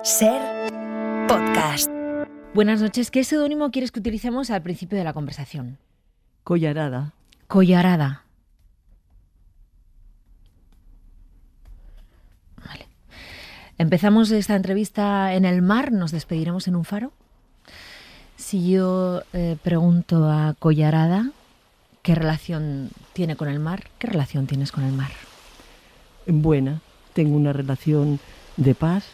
Ser Podcast. Buenas noches. ¿Qué seudónimo quieres que utilicemos al principio de la conversación? Collarada. Collarada. Vale. Empezamos esta entrevista en el mar, nos despediremos en un faro. Si yo pregunto a Collarada qué relación tiene con el mar, ¿qué relación tienes con el mar? Buena. Tengo una relación de paz.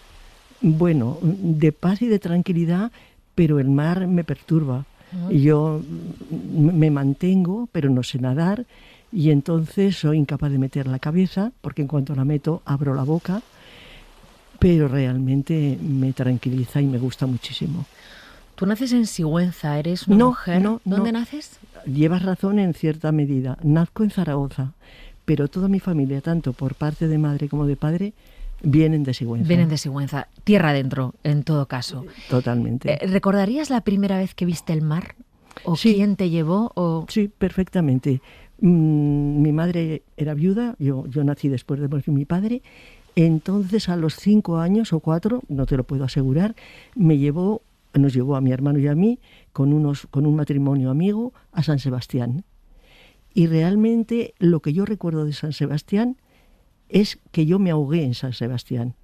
Bueno, de paz y de tranquilidad, pero el mar me perturba. Yo me mantengo, pero no sé nadar, y entonces soy incapaz de meter la cabeza, porque en cuanto la meto abro la boca, pero realmente me tranquiliza y me gusta muchísimo. Tú naces en Sigüenza, eres una mujer. ¿Dónde naces? Llevas razón en cierta medida. Nazco en Zaragoza, pero toda mi familia, tanto por parte de madre como de padre, vienen de Sigüenza. Vienen de Sigüenza. Tierra adentro, en todo caso. Totalmente. ¿Recordarías la primera vez que viste el mar? ¿O sí. quién te llevó? Sí, perfectamente. Mi madre era viuda, yo nací después de morir mi padre. Entonces, a los 5 años o 4, no te lo puedo asegurar, nos llevó a mi hermano y a mí, con un matrimonio amigo, a San Sebastián. Y realmente lo que yo recuerdo de San Sebastián es que yo me ahogué en San Sebastián.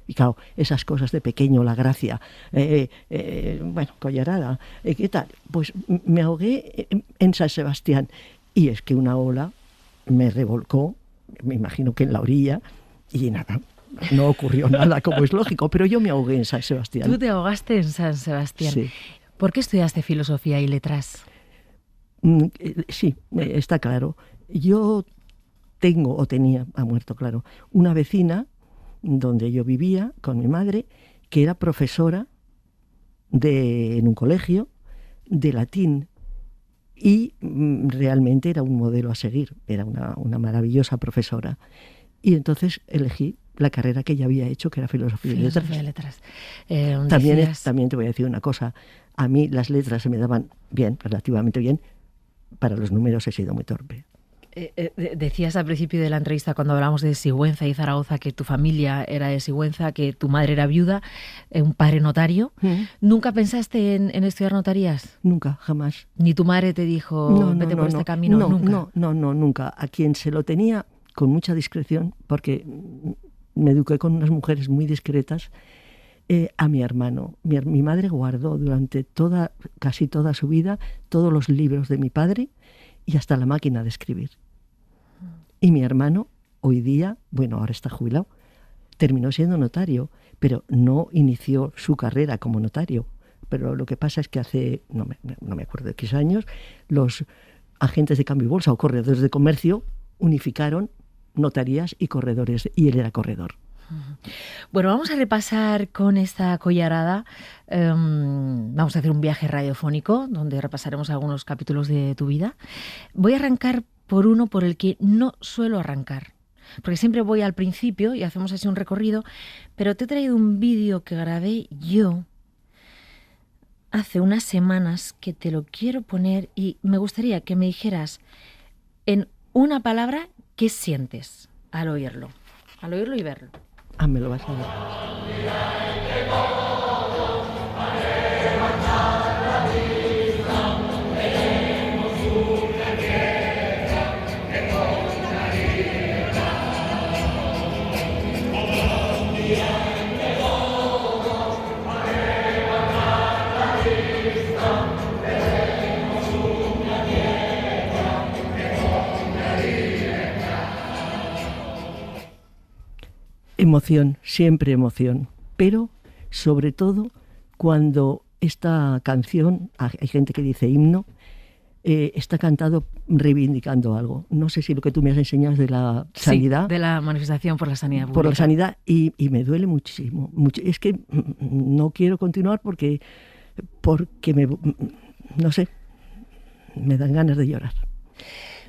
Y claro, esas cosas de pequeño, la gracia, Collarada, ¿qué tal? Pues me ahogué en San Sebastián. Y es que una ola me revolcó, me imagino que en la orilla, y nada, no ocurrió nada, como es lógico, pero yo me ahogué en San Sebastián. Tú te ahogaste en San Sebastián. Sí. ¿Por qué estudiaste filosofía y letras? Sí, está claro. Yo tenía, ha muerto, claro, una vecina donde yo vivía con mi madre, que era profesora en un colegio de latín, y realmente era un modelo a seguir, era una maravillosa profesora. Y entonces elegí la carrera que ella había hecho, que era filosofía y letras. También te voy a decir una cosa, a mí las letras se me daban bien, relativamente bien, para los números he sido muy torpe. Decías al principio de la entrevista, cuando hablamos de Sigüenza y Zaragoza, que tu familia era de Sigüenza, que tu madre era viuda, un padre notario. ¿Nunca pensaste en estudiar notarías? Nunca, jamás. ¿Ni tu madre te dijo, vete por este camino? ¿Nunca? No, nunca. A quien se lo tenía con mucha discreción, porque me eduqué con unas mujeres muy discretas, a mi hermano. Mi madre guardó durante casi toda su vida todos los libros de mi padre y hasta la máquina de escribir. Y mi hermano, hoy día, ahora está jubilado, terminó siendo notario, pero no inició su carrera como notario. Pero lo que pasa es que hace, no me acuerdo de qué años, los agentes de cambio y bolsa o corredores de comercio unificaron notarías y corredores, y él era corredor. Bueno, vamos a repasar con esta Collarada. Vamos a hacer un viaje radiofónico donde repasaremos algunos capítulos de tu vida. Voy a arrancar por uno por el que no suelo arrancar, porque siempre voy al principio y hacemos así un recorrido, pero te he traído un vídeo que grabé yo hace unas semanas que te lo quiero poner y me gustaría que me dijeras en una palabra qué sientes al oírlo y verlo. Me lo vas a ver. Emoción, siempre emoción, pero sobre todo cuando esta canción, hay gente que dice himno, está cantado reivindicando algo. No sé si lo que tú me has enseñado es de la sanidad. Sí, de la manifestación por la sanidad pública. Por la sanidad, y me duele muchísimo. Es que no quiero continuar porque no sé, me dan ganas de llorar.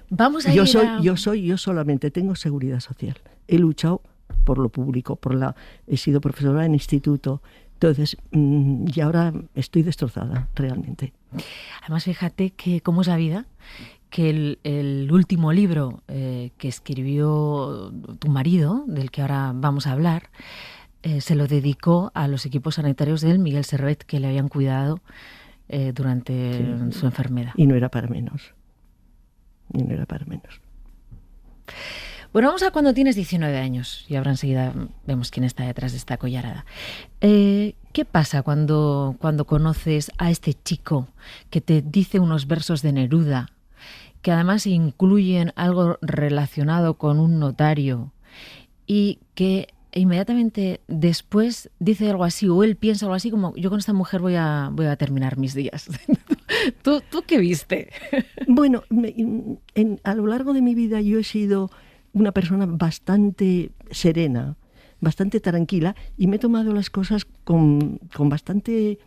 Vamos a yo solamente tengo seguridad social. He luchado por lo público, he sido profesora en instituto, entonces, y ahora estoy destrozada, realmente. Además, fíjate que cómo es la vida, que el último libro que escribió tu marido, del que ahora vamos a hablar, se lo dedicó a los equipos sanitarios del Miguel Servet, que le habían cuidado durante su enfermedad. Y no era para menos. Bueno, vamos a cuando tienes 19 años y ahora enseguida vemos quién está detrás de esta collarada. ¿Qué pasa cuando conoces a este chico que te dice unos versos de Neruda, que además incluyen algo relacionado con un notario y que inmediatamente después dice algo así, o él piensa algo así como: yo con esta mujer voy a terminar mis días? ¿Tú qué viste? Bueno, a lo largo de mi vida yo he sido una persona bastante serena, bastante tranquila, y me he tomado las cosas con bastante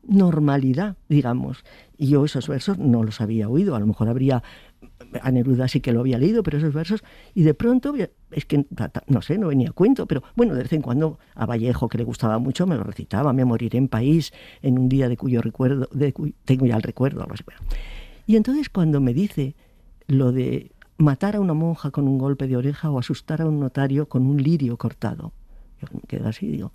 normalidad, digamos. Y yo esos versos no los había oído, a lo mejor a Neruda sí que lo había leído, pero esos versos, y de pronto, es que, no sé, no venía a cuento, pero bueno, de vez en cuando a Vallejo, que le gustaba mucho, me lo recitaba: me moriré en París en un día de cuyo recuerdo, tengo ya el recuerdo, algo así. Y entonces cuando me dice lo de matar a una monja con un golpe de oreja o asustar a un notario con un lirio cortado, yo me quedé así, digo,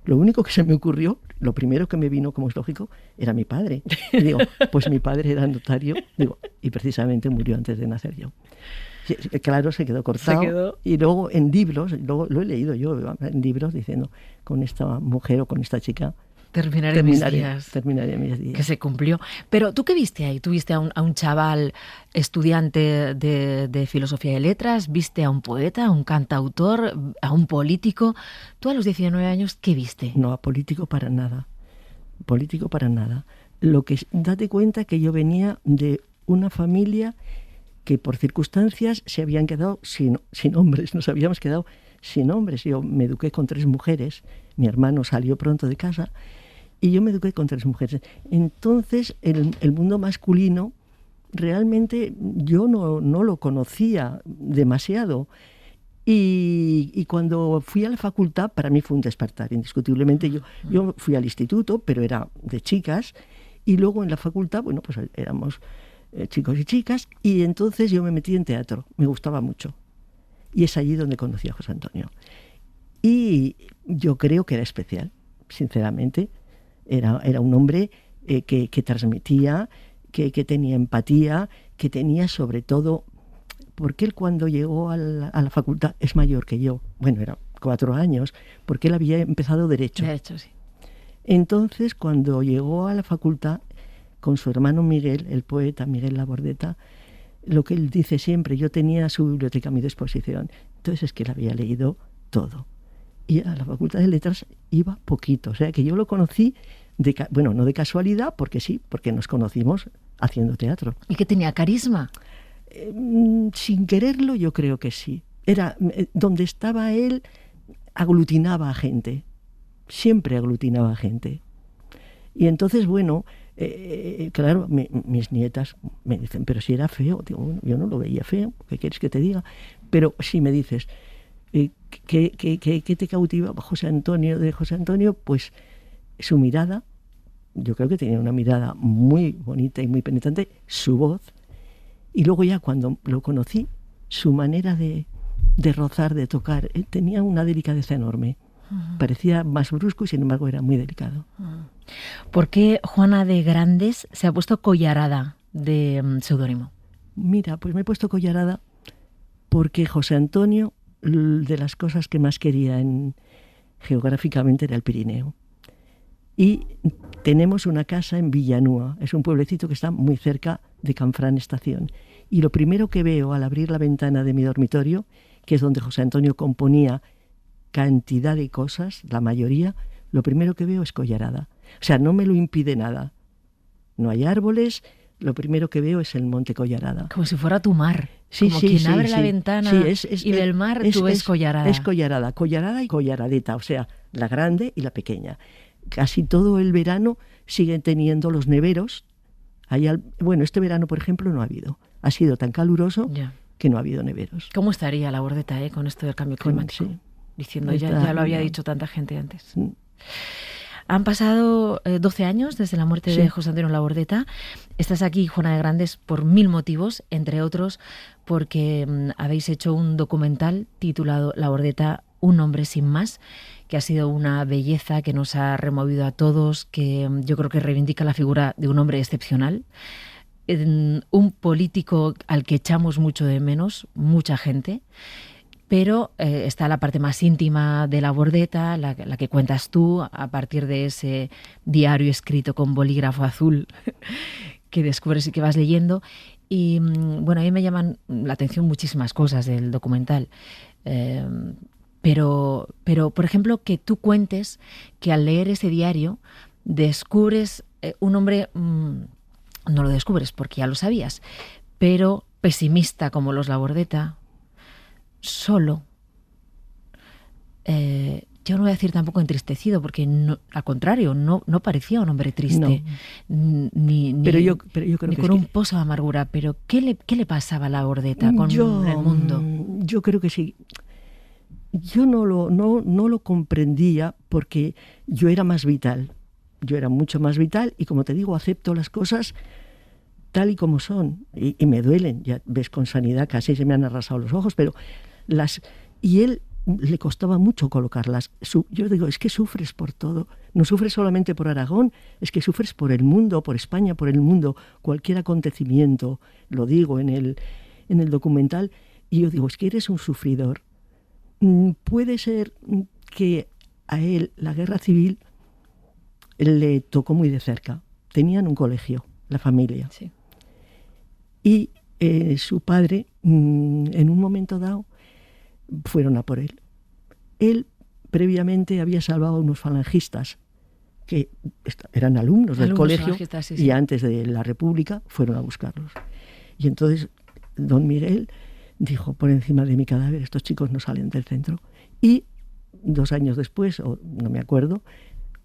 lo único que se me ocurrió, lo primero que me vino, como es lógico, era mi padre. Y digo, pues mi padre era notario, digo, y precisamente murió antes de nacer yo. Claro, se quedó cortado. Y luego en libros, luego lo he leído yo en libros diciendo: con esta mujer o con esta chica terminaré mis días. Que se cumplió. Pero ¿tú qué viste ahí? ¿Tú viste a un chaval estudiante de filosofía y letras? ¿Viste a un poeta, a un cantautor, a un político? ¿Tú a los 19 años qué viste? No, a político para nada. Político para nada. Date cuenta que yo venía de una familia que por circunstancias se habían quedado sin hombres. Nos habíamos quedado sin hombres. Yo me eduqué con 3 mujeres. Mi hermano salió pronto de casa y yo me eduqué con 3 mujeres. Entonces, el mundo masculino realmente yo no lo conocía demasiado. Y cuando fui a la facultad, para mí fue un despertar, indiscutiblemente. Yo fui al instituto, pero era de chicas, y luego en la facultad, bueno, pues éramos chicos y chicas, y entonces yo me metí en teatro, me gustaba mucho. Y es allí donde conocí a José Antonio. Y yo creo que era especial, sinceramente. Era un hombre que transmitía, que tenía empatía, que tenía sobre todo... Porque él cuando llegó a la facultad es mayor que yo. Bueno, era 4 años, porque él había empezado Derecho. Derecho, sí. Entonces, cuando llegó a la facultad, con su hermano Miguel, el poeta Miguel Labordeta, lo que él dice siempre: yo tenía su biblioteca a mi disposición. Entonces es que él había leído todo. Y a la Facultad de Letras iba poquito. O sea, que yo lo conocí, no de casualidad, porque sí, porque nos conocimos haciendo teatro. ¿Y que tenía carisma? Sin quererlo, yo creo que sí. Era donde estaba él, aglutinaba a gente. Siempre aglutinaba a gente. Y entonces, bueno, claro, mis nietas me dicen: pero si era feo. Digo, bueno, yo no lo veía feo, ¿qué quieres que te diga? Pero si me dices, ¿qué te cautiva de José Antonio? Pues su mirada. Yo creo que tenía una mirada muy bonita y muy penetrante, su voz, y luego ya cuando lo conocí, su manera de rozar, de tocar. Él tenía una delicadeza enorme. Uh-huh. Parecía más brusco y sin embargo era muy delicado. Uh-huh. ¿Por qué Juana de Grandes se ha puesto Collarada de seudónimo? Mira, pues me he puesto Collarada porque José Antonio, de las cosas que más quería geográficamente, era el Pirineo. Y tenemos una casa en Villanúa, es un pueblecito que está muy cerca de Canfrán Estación. Y lo primero que veo al abrir la ventana de mi dormitorio, que es donde José Antonio componía cantidad de cosas, la mayoría, lo primero que veo es Collarada. O sea, no me lo impide nada. No hay árboles, lo primero que veo es el monte Collarada. Como si fuera tu mar. Sí, como quien abre la ventana y del mar tú ves Collarada. Es Collarada, Collarada y Collaradeta, o sea, la grande y la pequeña. Casi todo el verano siguen teniendo los neveros. Bueno, este verano, por ejemplo, no ha habido. Ha sido tan caluroso que no ha habido neveros. ¿Cómo estaría Labordeta con esto del cambio climático? Sí. Diciendo, ya lo había dicho tanta gente antes. Sí. Han pasado 12 años desde la muerte de José Antonio Labordeta. Estás aquí, Juana de Grandes, por 1000 motivos, entre otros porque habéis hecho un documental titulado Labordeta, un hombre sin más, que ha sido una belleza que nos ha removido a todos, que yo creo que reivindica la figura de un hombre excepcional, un político al que echamos mucho de menos, mucha gente. Pero está la parte más íntima de Labordeta, la que cuentas tú a partir de ese diario escrito con bolígrafo azul que descubres y que vas leyendo. Y bueno, a mí me llaman la atención muchísimas cosas del documental. Pero, por ejemplo, que tú cuentes que al leer ese diario descubres un hombre, no lo descubres porque ya lo sabías, pero pesimista como los Labordeta, solo, yo no voy a decir tampoco entristecido, porque no, al contrario, no parecía un hombre triste, no. pero yo creo ni que con un pozo de amargura. Pero ¿qué le pasaba a Labordeta con el mundo? Yo creo que sí. Yo no lo comprendía porque yo era más vital. Yo era mucho más vital y, como te digo, acepto las cosas tal y como son, y me duelen. Ya ves, con Sanidad casi se me han arrasado los ojos, pero y él le costaba mucho colocarlas. Yo digo, es que sufres por todo, no sufres solamente por Aragón, es que sufres por el mundo, por España, por el mundo, cualquier acontecimiento, lo digo en el documental, y yo digo, es que eres un sufridor. Puede ser que a él la guerra civil le tocó muy de cerca. Tenían un colegio, la familia. Sí. Y su padre, en un momento dado, fueron a por él. Él previamente había salvado a unos falangistas que eran alumnos del colegio, sí. Y antes de la República fueron a buscarlos. Y entonces don Miguel dijo, por encima de mi cadáver, estos chicos no salen del centro. Y 2 años después, o no me acuerdo,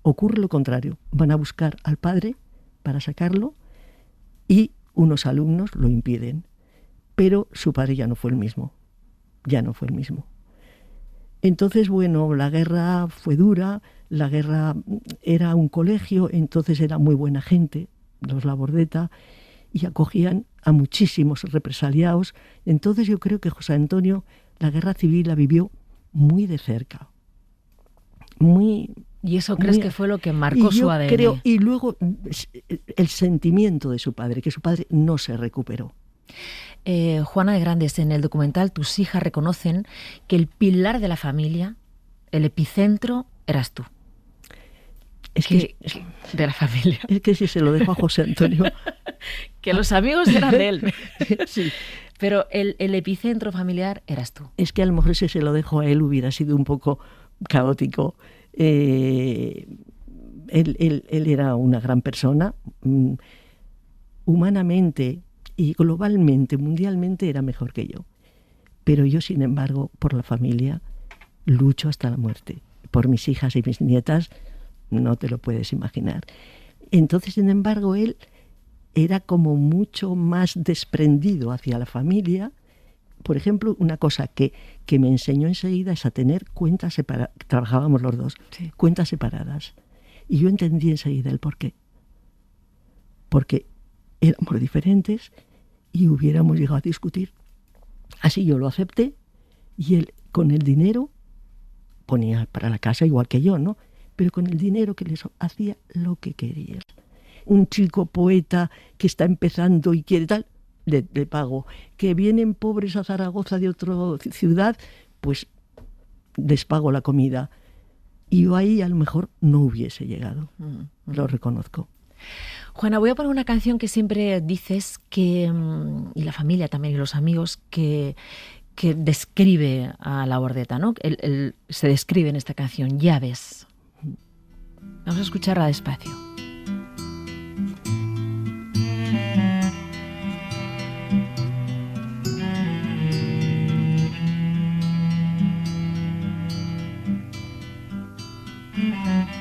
ocurre lo contrario. Van a buscar al padre para sacarlo y unos alumnos lo impiden. Pero su padre ya no fue el mismo. Ya no fue el mismo. Entonces, bueno, la guerra fue dura, la guerra era un colegio, entonces era muy buena gente, los Labordeta, y acogían a muchísimos represaliados. Entonces yo creo que José Antonio la guerra civil la vivió muy de cerca. ¿Y eso crees que fue lo que marcó su ADN? Creo, y luego el sentimiento de su padre, que su padre no se recuperó. Juana de Grandes, en el documental tus hijas reconocen que el pilar de la familia, el epicentro, eras tú. De la familia. Es que si se lo dejo a José Antonio. Que los amigos eran de él. Sí. Pero el epicentro familiar eras tú. Es que a lo mejor si se lo dejo a él hubiera sido un poco caótico. Él era una gran persona. Humanamente y globalmente, mundialmente, era mejor que yo. Pero yo, sin embargo, por la familia, lucho hasta la muerte. Por mis hijas y mis nietas, no te lo puedes imaginar. Entonces, sin embargo, él era como mucho más desprendido hacia la familia. Por ejemplo, una cosa que me enseñó enseguida es a tener cuentas separadas. Trabajábamos los dos, sí. Cuentas separadas. Y yo entendí enseguida el porqué. Porque éramos diferentes y hubiéramos llegado a discutir. Así yo lo acepté y él con el dinero ponía para la casa igual que yo, ¿no? Pero con el dinero que les hacía lo que quería. Un chico poeta que está empezando y quiere tal, le pago. Que vienen pobres a Zaragoza de otra ciudad, pues les pago la comida. Y yo ahí a lo mejor no hubiese llegado, lo reconozco. Juana, voy a poner una canción que siempre dices que, y la familia también y los amigos, que describe a Labordeta, ¿no? Él se describe en esta canción, Ya ves. Vamos a escucharla despacio.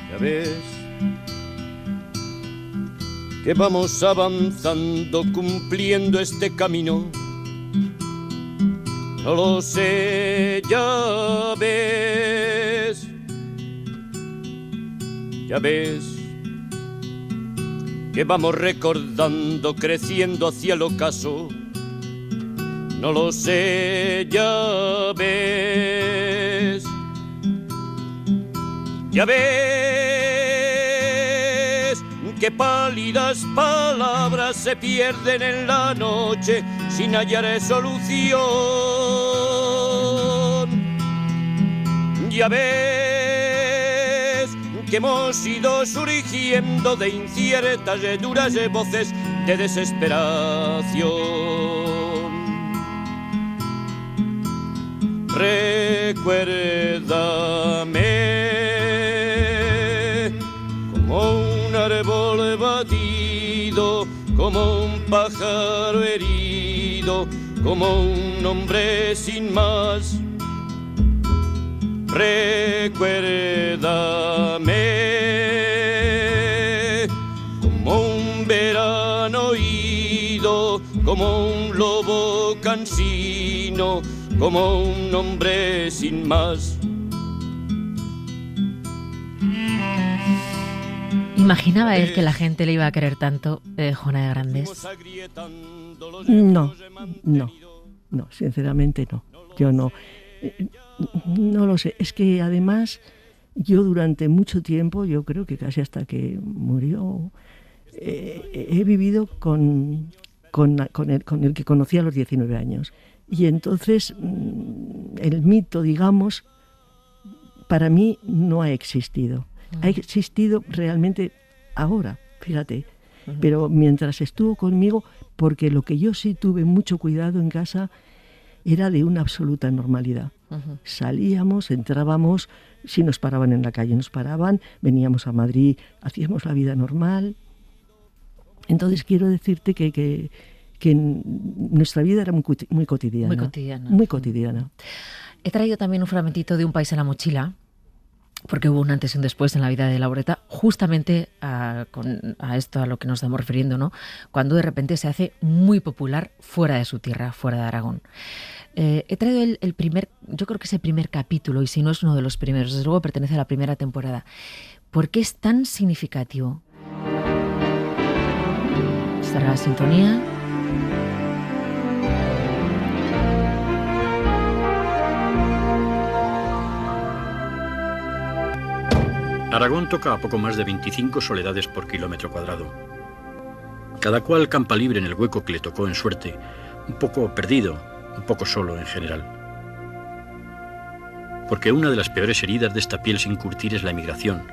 Ya ves que vamos avanzando, cumpliendo este camino. No lo sé, ya ves. Ya ves que vamos recordando, creciendo hacia el ocaso. No lo sé, ya ves. Ya ves que pálidas palabras se pierden en la noche sin hallar solución. Ya ves que hemos ido surgiendo de inciertas y duras voces de desesperación. Recuérdame como un árbol batido, como un pájaro herido, como un hombre sin más. Recuérdame como un verano ido, como un lobo cansino, como un hombre sin más. ¿Imaginaba él que la gente le iba a querer tanto, Juana de Grandes? No, sinceramente no. Yo no lo sé. Es que además yo durante mucho tiempo, yo creo que casi hasta que murió, he vivido con el que conocí a los 19 años. Y entonces el mito, digamos, para mí no ha existido. Ha existido realmente ahora, fíjate. Pero mientras estuvo conmigo, porque lo que yo sí tuve mucho cuidado en casa era de una absoluta normalidad. Salíamos, entrábamos, si nos paraban en la calle nos paraban, veníamos a Madrid, hacíamos la vida normal. Entonces quiero decirte que nuestra vida era muy cotidiana. Muy cotidiana. He traído también un fragmentito de Un país en la mochila, porque hubo un antes y un después en la vida de Laureta, justamente a esto a lo que nos estamos refiriendo, ¿no? Cuando de repente se hace muy popular fuera de su tierra, fuera de Aragón. He traído el primer, yo creo que es el primer capítulo, y si no es uno de los primeros, desde luego pertenece a la primera temporada. ¿Por qué es tan significativo? Estará la sintonía. Aragón toca a poco más de 25 soledades por kilómetro cuadrado. Cada cual campa libre en el hueco que le tocó en suerte, un poco perdido, un poco solo en general. Porque una de las peores heridas de esta piel sin curtir es la emigración,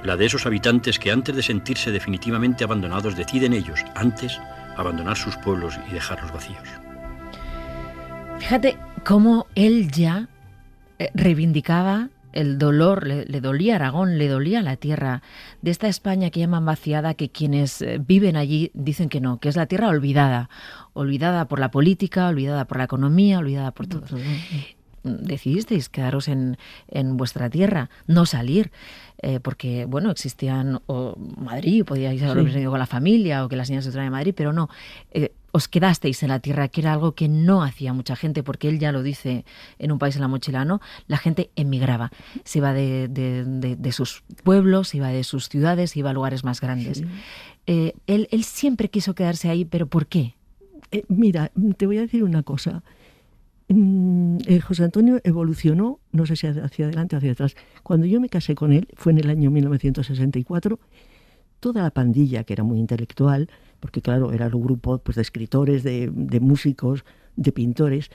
la de esos habitantes que antes de sentirse definitivamente abandonados deciden ellos, antes, abandonar sus pueblos y dejarlos vacíos. Fíjate cómo él ya reivindicaba el dolor, le dolía a Aragón, le dolía a la tierra de esta España que llaman vaciada, que quienes viven allí dicen que no, que es la tierra olvidada por la política, olvidada por la economía, olvidada por todo. Decidisteis quedaros en vuestra tierra, no salir, porque bueno, existían Madrid, podíais haber venido con la familia o que las niñas se traían a Madrid, pero no, os quedasteis en la tierra, que era algo que no hacía mucha gente, porque él ya lo dice en Un país en la mochila, ¿no? La gente emigraba, se iba de sus pueblos, se iba de sus ciudades, se iba a lugares más grandes. Sí. Él siempre quiso quedarse ahí, ¿pero por qué? Mira, te voy a decir una cosa. José Antonio evolucionó, no sé si hacia adelante o hacia atrás. Cuando yo me casé con él, fue en el año 1964, toda la pandilla, que era muy intelectual, porque claro, era un grupo pues, de escritores, de músicos, de pintores,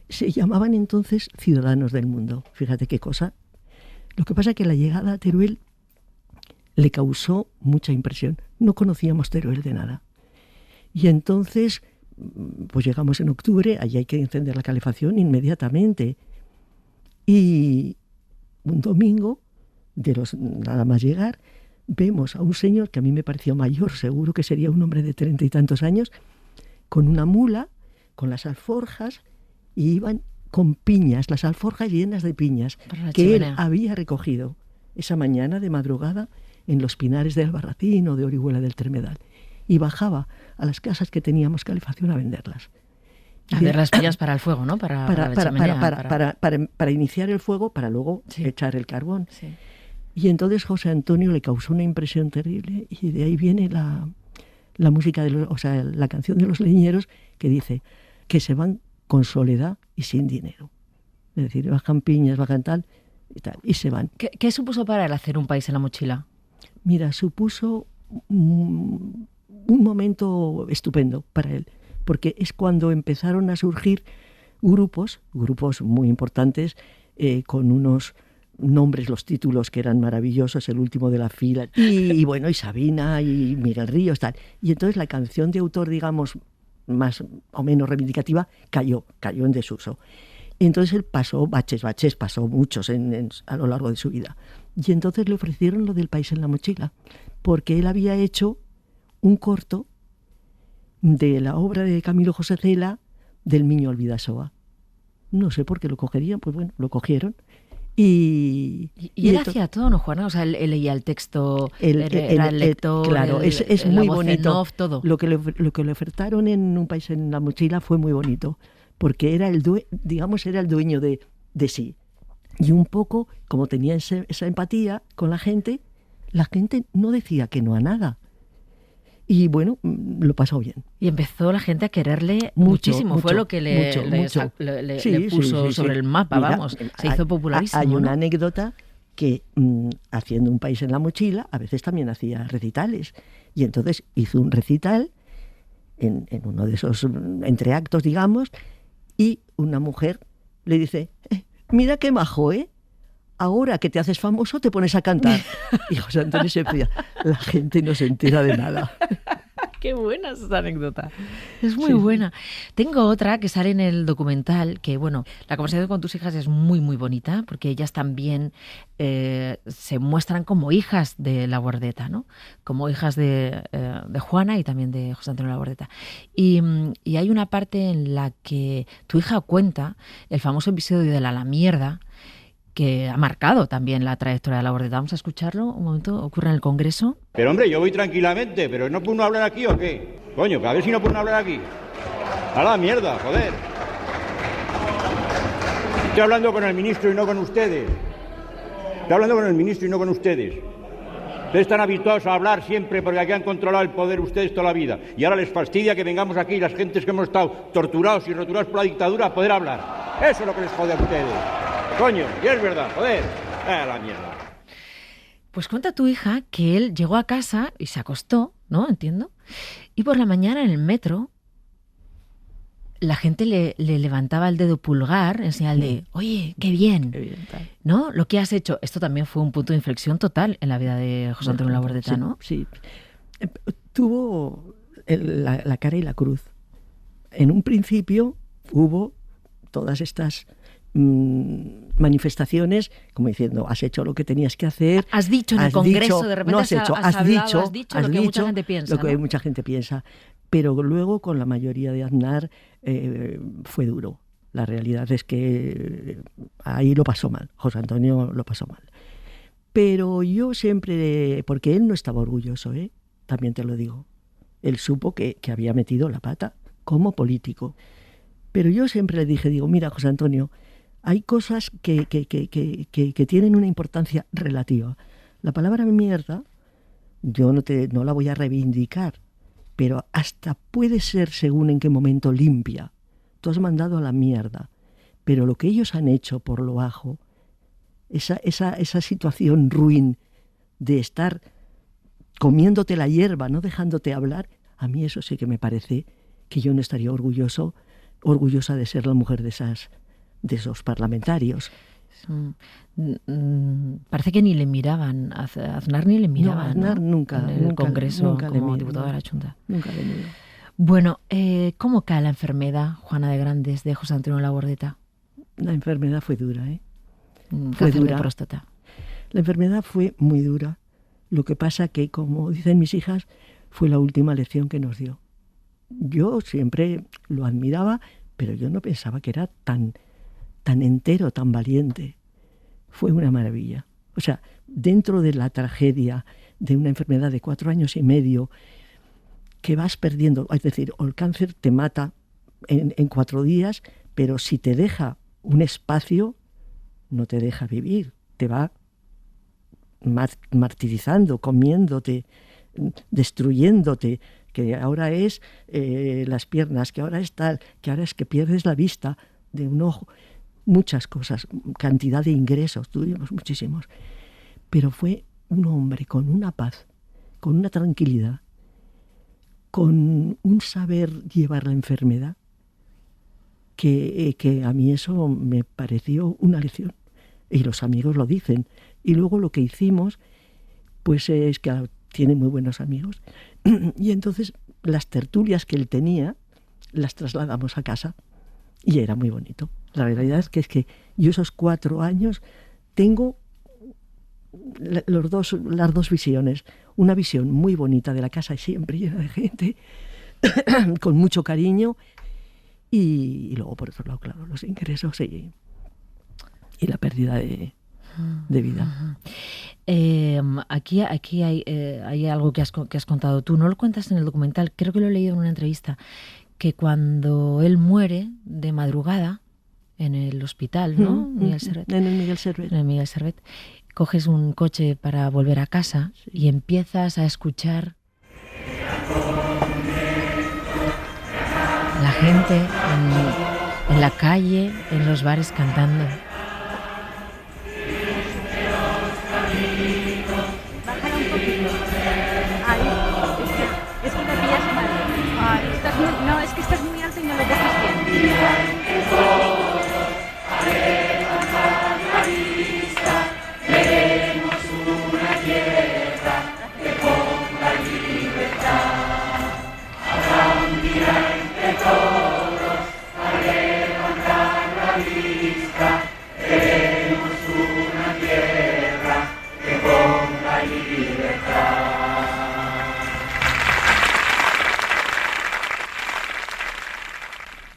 se llamaban entonces Ciudadanos del Mundo. Fíjate qué cosa. Lo que pasa es que la llegada a Teruel le causó mucha impresión. No conocíamos Teruel de nada. Y entonces, pues llegamos en octubre, allí hay que encender la calefacción inmediatamente. Y un domingo, nada más llegar, vemos a un señor que a mí me pareció mayor, seguro que sería un hombre de 30 y tantos años, con una mula, con las alforjas, y iban con piñas, las alforjas llenas de piñas, que él había recogido esa mañana de madrugada en los pinares de Albarracín o de Orihuela del Tremedal. Y bajaba a las casas que teníamos calefacción a venderlas. A ver las piñas para el fuego, ¿no? Para iniciar el fuego, para luego echar el carbón. Sí. Y entonces José Antonio le causó una impresión terrible, y de ahí viene la música, la canción de los leñeros, que dice que se van con soledad y sin dinero. Es decir, bajan piñas, bajan tal, y tal, y se van. ¿Qué supuso para él hacer Un país en la mochila? Mira, supuso un momento estupendo para él, porque es cuando empezaron a surgir grupos muy importantes, con unos nombres, los títulos que eran maravillosos, El último de la fila, y bueno, y Sabina, y Miguel Ríos, tal. Y entonces la canción de autor, digamos, más o menos reivindicativa, cayó en desuso. Entonces él pasó baches, pasó muchos a lo largo de su vida. Y entonces le ofrecieron lo del país en la mochila, porque él había hecho un corto de la obra de Camilo José Cela, del Miño Albidasoa. No sé por qué lo cogerían, pues bueno, lo cogieron. Y él hacía todo, ¿no, Juana? O sea, él leía el texto, era el lector, claro, es muy bonito. Off, todo. Lo que le ofertaron en Un país en la mochila fue muy bonito, porque era el dueño de sí. Y un poco, como tenía esa empatía con la gente no decía que no a nada. Y bueno, lo pasó bien. Y empezó la gente a quererle muchísimo. Fue lo que le puso sobre el mapa, mira, vamos. Se hizo popularísimo. Hay una anécdota que haciendo Un país en la mochila, a veces también hacía recitales. Y entonces hizo un recital en uno de esos entreactos, digamos, y una mujer le dice, mira qué majo, ¿eh? Ahora que te haces famoso te pones a cantar. Y José Antonio se decía, la gente no se entera de nada. Qué buena es esa anécdota. Es muy buena. Tengo otra que sale en el documental, que bueno, la conversación con tus hijas es muy, muy bonita, porque ellas también se muestran como hijas de La Bordeta, ¿no? Como hijas de Juana y también de José Antonio La Bordeta. Y hay una parte en la que tu hija cuenta el famoso episodio de la mierda, que ha marcado también la trayectoria de La Bordeta. Vamos a escucharlo un momento, ocurre en el Congreso. Pero hombre, yo voy tranquilamente, pero ¿no puede uno hablar aquí o qué? Coño, que a ver si no puede uno hablar aquí. A la mierda, joder. Estoy hablando con el ministro y no con ustedes. Estoy hablando con el ministro y no con ustedes. Ustedes están habituados a hablar siempre porque aquí han controlado el poder ustedes toda la vida. Y ahora les fastidia que vengamos aquí las gentes que hemos estado torturados y roturados por la dictadura a poder hablar. Eso es lo que les jode a ustedes. Coño, y es verdad, joder. La mierda. Pues cuenta tu hija que él llegó a casa y se acostó, ¿no? Entiendo. Y por la mañana en el metro, la gente le levantaba el dedo pulgar en señal de, oye, qué bien, tal. ¿No? Lo que has hecho. Esto también fue un punto de inflexión total en la vida de José Antonio La Bordeta, ¿no? Sí. Tuvo la cara y la cruz. En un principio hubo todas estas manifestaciones, como diciendo, has hecho lo que tenías que hacer. Has dicho en el Congreso, de repente no has hecho, has dicho lo que mucha gente piensa. Lo que ¿no? mucha gente piensa. Pero luego, con la mayoría de Aznar, fue duro. La realidad es que ahí lo pasó mal. José Antonio lo pasó mal. Pero yo siempre, porque él no estaba orgulloso, también te lo digo. Él supo que había metido la pata como político. Pero yo siempre le dije, mira, José Antonio, hay cosas que tienen una importancia relativa. La palabra mierda, yo no la voy a reivindicar, pero hasta puede ser, según en qué momento, limpia. Tú has mandado a la mierda, pero lo que ellos han hecho por lo bajo, esa situación ruin de estar comiéndote la hierba, no dejándote hablar, a mí eso sí que me parece que yo no estaría orgullosa de ser la mujer de esos parlamentarios. Parece que ni le miraban, a Aznar ni le miraban. No, Aznar nunca. En el Congreso, nunca como le diputado de la Junta. Nunca le miró. Bueno, ¿cómo cae la enfermedad, Juana de Grandes, de José Antonio La Bordeta? La enfermedad fue dura, Fue dura. De próstata. La enfermedad fue muy dura. Lo que pasa que, como dicen mis hijas, fue la última lección que nos dio. Yo siempre lo admiraba, pero yo no pensaba que era tan entero, tan valiente. Fue una maravilla. O sea, dentro de la tragedia de una enfermedad de 4 años y medio, que vas perdiendo, es decir, el cáncer te mata en 4 días, pero si te deja un espacio, no te deja vivir, te va martirizando, comiéndote, destruyéndote, que ahora es las piernas, que ahora es tal, que ahora es que pierdes la vista de un ojo. muchas cosas, cantidad de ingresos, tuvimos muchísimos. Pero fue un hombre con una paz, con una tranquilidad, con un saber llevar la enfermedad, que a mí eso me pareció una lección. Y los amigos lo dicen. Y luego lo que hicimos, pues es que tiene muy buenos amigos. Y entonces las tertulias que él tenía, las trasladamos a casa. Y era muy bonito. La realidad es que yo esos 4 años tengo las dos visiones. Una visión muy bonita de la casa, siempre llena de gente, con mucho cariño. Y luego, por otro lado, claro, los ingresos y la pérdida de vida. Aquí hay algo que has contado tú. No lo cuentas en el documental, creo que lo he leído en una entrevista, que cuando él muere de madrugada en el hospital, ¿no? Miguel Servet. En el Miguel Servet. En el Miguel Servet. Coges un coche para volver a casa y empiezas a escuchar la gente en la calle, en los bares cantando. Bájala un poquito. Ahí. Es que me pillas mal. No, es que estás muy alto y no lo coges bien.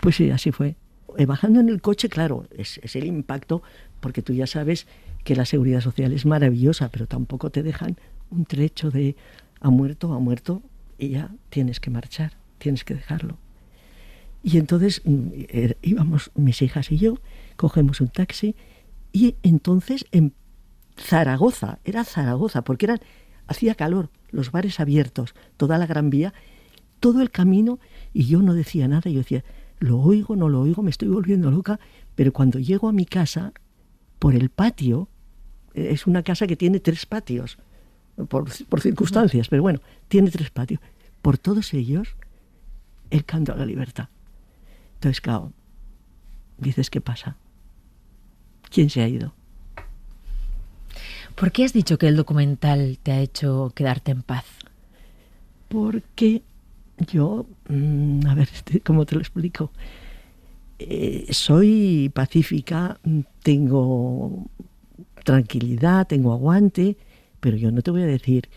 Pues sí, así fue. Bajando en el coche, claro, es el impacto, porque tú ya sabes que la seguridad social es maravillosa, pero tampoco te dejan un trecho de ha muerto, y ya tienes que marchar, tienes que dejarlo. Y entonces íbamos mis hijas y yo, cogemos un taxi, y entonces en Zaragoza, porque hacía calor, los bares abiertos, toda la Gran Vía, todo el camino, y yo no decía nada, yo decía, lo oigo, no lo oigo, me estoy volviendo loca, pero cuando llego a mi casa, por el patio, es una casa que tiene 3 patios, por circunstancias, pero bueno, tiene 3 patios, por todos ellos, el canto a la libertad. Entonces, claro, dices, ¿qué pasa? ¿Quién se ha ido? ¿Por qué has dicho que el documental te ha hecho quedarte en paz? Porque yo, a ver, ¿cómo te lo explico? Soy pacífica, tengo tranquilidad, tengo aguante, pero yo no te voy a decir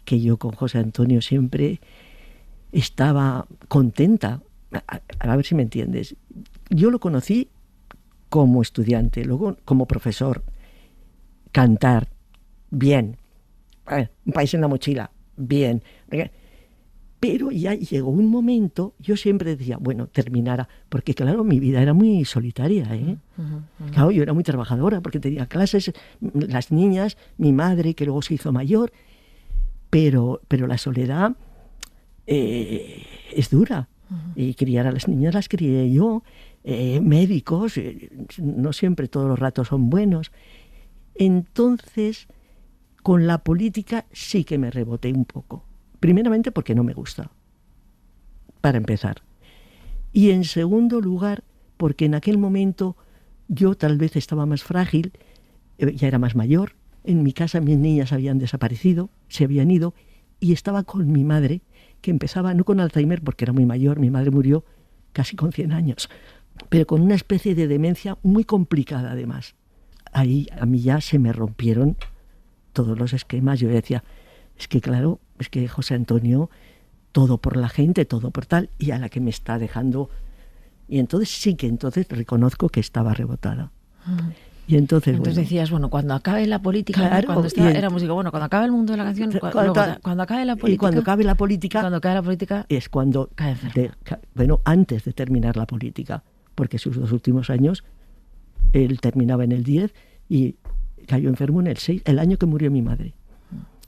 que yo con José Antonio siempre estaba contenta. A ver si me entiendes. Yo lo conocí como estudiante, luego como profesor. Cantar, bien. Un país en la mochila, bien. Pero ya llegó un momento, yo siempre decía, bueno, terminara, porque claro, mi vida era muy solitaria, ¿eh? Claro, yo era muy trabajadora, porque tenía clases, las niñas, mi madre, que luego se hizo mayor, pero la soledad es dura. Y criar a las niñas las crié yo, médicos, no siempre todos los ratos son buenos. Entonces, con la política sí que me reboté un poco. Primeramente porque no me gusta, para empezar. Y en segundo lugar, porque en aquel momento yo tal vez estaba más frágil, ya era más mayor, en mi casa mis niñas habían desaparecido, se habían ido, y estaba con mi madre, que empezaba no con Alzheimer porque era muy mayor, mi madre murió casi con 100 años, pero con una especie de demencia muy complicada además. Ahí a mí ya se me rompieron todos los esquemas. Yo decía, es que claro, es que José Antonio, todo por la gente, todo por tal, y a la que me está dejando. Y entonces sí que reconozco que estaba rebotada. Y entonces decías, bueno, cuando acabe la política, claro, cuando era música, bueno, cuando acabe el mundo de la canción, cuando acabe la política. Y cuando acabe la política es cuando cae enfermo. Antes de terminar la política, porque sus 2 últimos años, él terminaba en el 10 y cayó enfermo en el 6, el año que murió mi madre,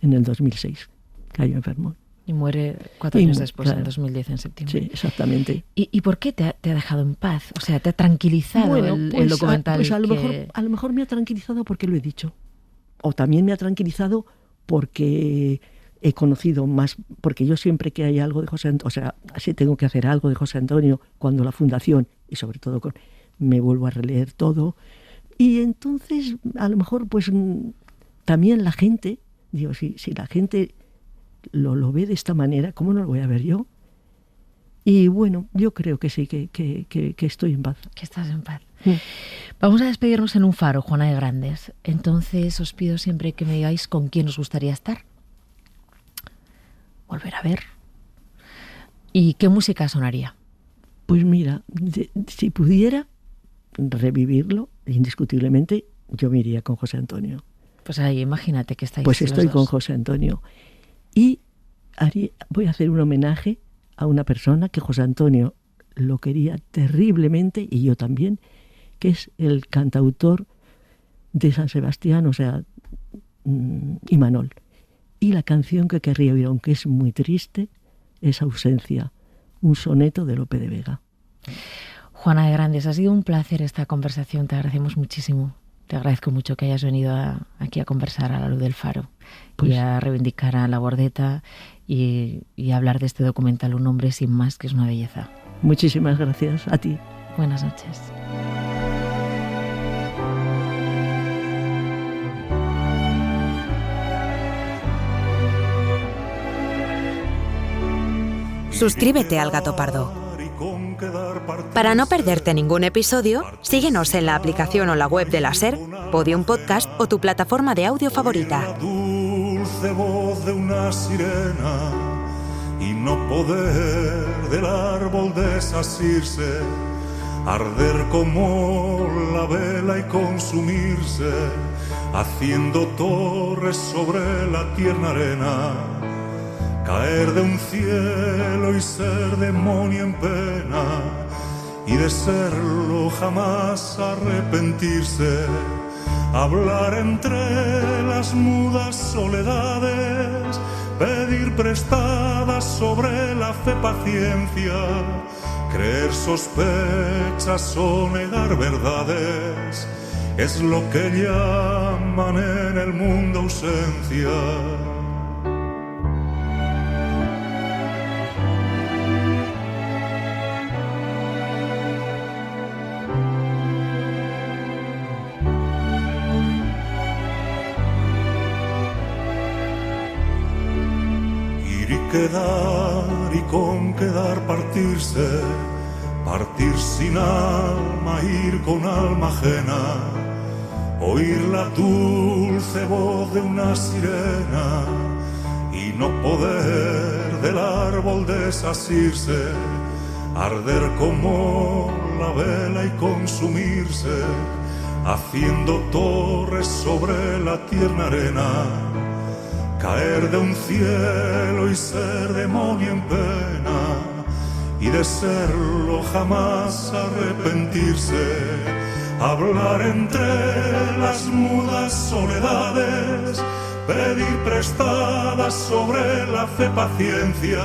en el 2006, cayó enfermo. Y muere 4 años después, claro, en 2010, en septiembre. Sí, exactamente. ¿Y por qué te ha dejado en paz? O sea, ¿te ha tranquilizado el documental? Pues a lo mejor me ha tranquilizado porque lo he dicho. O también me ha tranquilizado porque he conocido más, porque yo siempre que hay algo de José Antonio, o sea, si tengo que hacer algo de José Antonio, cuando la fundación, y sobre todo me vuelvo a releer todo, y entonces a lo mejor pues también la gente, digo, si la gente lo ve de esta manera, ¿cómo no lo voy a ver yo? Y bueno, yo creo que sí, que estoy en paz. Que estás en paz. Mm. Vamos a despedirnos en un faro, Juana de Grandes. Entonces os pido siempre que me digáis con quién os gustaría estar. Volver a ver. ¿Y qué música sonaría? Pues mira, si pudiera revivirlo, indiscutiblemente, yo me iría con José Antonio. Pues ahí, imagínate que estáis Pues los estoy dos. con José Antonio. Y voy a hacer un homenaje a una persona que José Antonio lo quería terriblemente, y yo también, que es el cantautor de San Sebastián, o sea, Imanol. Y la canción que querría oír, aunque es muy triste, es Ausencia, un soneto de Lope de Vega. Juana de Grandes, ha sido un placer esta conversación, te agradecemos muchísimo. Te agradezco mucho que hayas venido aquí a conversar a la luz del faro, pues, y a reivindicar a La Bordeta y hablar de este documental Un hombre sin más, que es una belleza. Muchísimas gracias a ti. Buenas noches. Suscríbete al Gato Pardo. Para no perderte ningún episodio, síguenos en la aplicación o la web de la SER, Podium Podcast o tu plataforma de audio favorita. La dulce voz de una sirena y no poder del árbol desasirse, arder como la vela y consumirse, haciendo torres sobre la tierna arena. Caer de un cielo y ser demonio en pena, y de serlo jamás arrepentirse. Hablar entre las mudas soledades, pedir prestadas sobre la fe paciencia, creer sospechas o negar verdades, es lo que llaman en el mundo ausencia. Quedar y con quedar partirse, partir sin alma, ir con alma ajena, oír la dulce voz de una sirena y no poder del árbol desasirse, arder como la vela y consumirse, haciendo torres sobre la tierna arena. Caer de un cielo y ser demonio en pena, y de serlo jamás arrepentirse. Hablar entre las mudas soledades, pedir prestadas sobre la fe paciencia,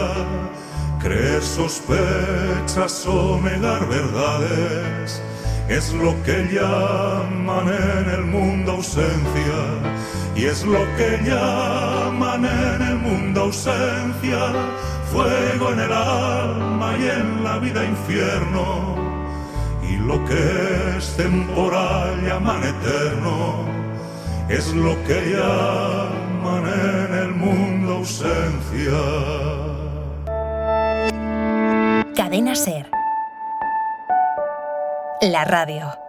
creer sospechas o negar verdades, es lo que llaman en el mundo ausencia. Y es lo que llaman en el mundo ausencia, fuego en el alma y en la vida infierno. Y lo que es temporal llaman eterno, es lo que llaman en el mundo ausencia. Cadena SER. La radio.